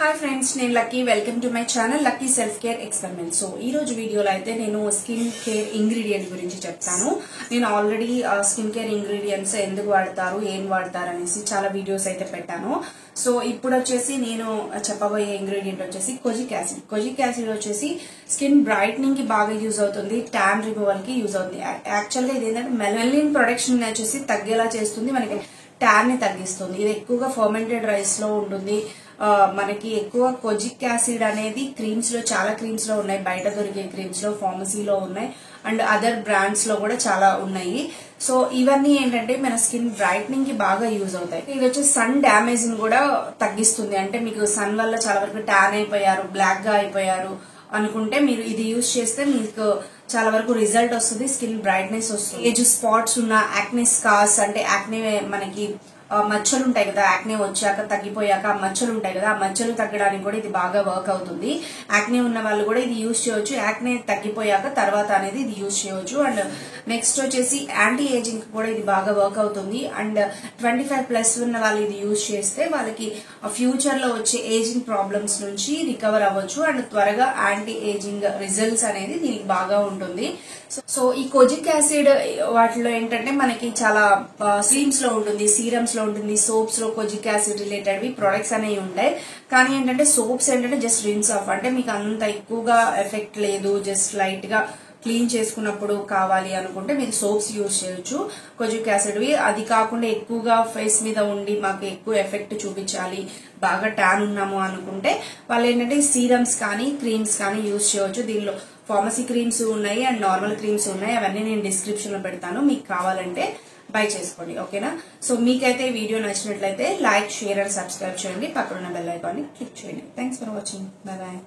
Hi friends, నేను lucky. Welcome to my channel lucky self care experiment. So ఈ రోజు వీడియోలో అయితే నేను స్కిన్ కేర్ ఇంగ్రీడియంట్ గురించి చెప్తాను. నేను ఆల్రెడీ స్కిన్ కేర్ ఇంగ్రీడియంట్స్ ఎందుకు వాడతారు, ఏం వాడతారు అనేసి చాలా వీడియోస్ అయితే పెట్టాను. సో ఇప్పుడు వచ్చేసి నేను చెప్పబోయే ఇంగ్రీడియంట్ వచ్చేసి కొజిక్ యాసిడ్. కొజిక్ యాసిడ్ వచ్చేసి స్కిన్ బ్రైట్నింగ్ కి బాగా యూజ్ అవుతుంది, ట్యాన్ రిమూవల్ కి యూజ్ అవుతుంది. యాక్చువల్ గా ఇది ఏంటంటే మెలనిన్ ప్రొడక్షన్ వచ్చేసి తగ్గేలా చేస్తుంది, మనకి ట్యాన్ ని తగ్గిస్తుంది. ఇది ఎక్కువగా ఫర్మెంటెడ్ రైస్ లో ఉంటుంది. మనకి ఎక్కువ కొజిక్ యాసిడ్ అనేది క్రీమ్స్ లో, చాలా క్రీమ్స్ లో ఉన్నాయి, బయట దొరికే క్రీమ్స్ లో, ఫార్మసీలో ఉన్నాయి, అండ్ అదర్ బ్రాండ్స్ లో కూడా చాలా ఉన్నాయి. సో ఇవన్నీ ఏంటంటే మన స్కిన్ బ్రైట్నింగ్ కి బాగా యూజ్ అవుతాయి. ఇది వచ్చి సన్ డ్యామేజ్ ని కూడా తగ్గిస్తుంది. అంటే మీకు సన్ వల్ల చాలా వరకు ట్యాన్ అయిపోయారు, బ్లాక్ గా అయిపోయారు అనుకుంటే మీరు ఇది యూజ్ చేస్తే మీకు చాలా వరకు రిజల్ట్ వస్తుంది, స్కిన్ బ్రైట్నెస్ వస్తుంది. ఏజ్ స్పాట్స్ ఉన్న, యాక్నే స్కార్స్ అంటే యాక్నే మనకి మచ్చలు ఉంటాయి కదా, యాక్నే వచ్చాక తగ్గిపోయాక ఆ మచ్చలు ఉంటాయి కదా, ఆ మచ్చలు తగ్గడానికి కూడా ఇది బాగా వర్క్ అవుతుంది. యాక్నే ఉన్న వాళ్ళు కూడా ఇది యూజ్ చేయవచ్చు, యాక్నే తగ్గిపోయాక తర్వాత అనేది ఇది యూజ్ చేయవచ్చు. అండ్ నెక్స్ట్ వచ్చేసి యాంటీ ఏజింగ్ కూడా ఇది బాగా వర్క్ అవుతుంది. అండ్ 25+ ఉన్న వాళ్ళు ఇది యూజ్ చేస్తే వాళ్ళకి ఫ్యూచర్ లో వచ్చే ఏజింగ్ ప్రాబ్లమ్స్ నుంచి రికవర్ అవ్వచ్చు అండ్ త్వరగా యాంటీ ఏజింగ్ రిజల్ట్స్ అనేది దీనికి బాగా ఉంటుంది. సో ఈ కొజిక్ యాసిడ్ వాటిలో ఏంటంటే మనకి చాలా క్రీమ్స్ లో ఉంటుంది, సీరమ్స్ లో ఉంటుంది, సోప్స్ లో కొజిక్ యాసిడ్ రిలేటెడ్ ప్రొడక్ట్స్ అనేవి ఉంటాయి. కానీ ఏంటంటే సోప్స్ ఏంటంటే జస్ట్ రిన్స్ ఆఫ్, అంటే మీకు అంత ఎక్కువగా ఎఫెక్ట్ లేదు, జస్ట్ లైట్ గా క్లీన్ చేసుకున్నప్పుడు కావాలి అనుకుంటే మీరు సోప్స్ యూజ్ చేయొచ్చు కొజిక్ యాసిడ్వి. అది కాకుండా ఎక్కువగా ఫేస్ మీద ఉండి మాకు ఎక్కువ ఎఫెక్ట్ చూపించాలి, బాగా ట్యాన్ ఉన్నాము అనుకుంటే వాళ్ళు ఏంటంటే సీరమ్స్ కానీ క్రీమ్స్ కానీ యూజ్ చేయవచ్చు. దీనిలో ఫార్మసీ క్రీమ్స్ ఉన్నాయి అండ్ నార్మల్ క్రీమ్స్ ఉన్నాయి, అవన్నీ నేను డిస్క్రిప్షన్ లో పెడతాను, మీకు కావాలంటే బై చేసుకోండి. ఓకేనా? సో మీకైతే వీడియో నచ్చినట్లయితే లైక్, షేర్ అండ్ సబ్స్క్రైబ్ చేయండి. పక్కన ఉన్న బెల్ ఐకాన్ ని క్లిక్ చేయండి. Thanks for watching. Bye bye.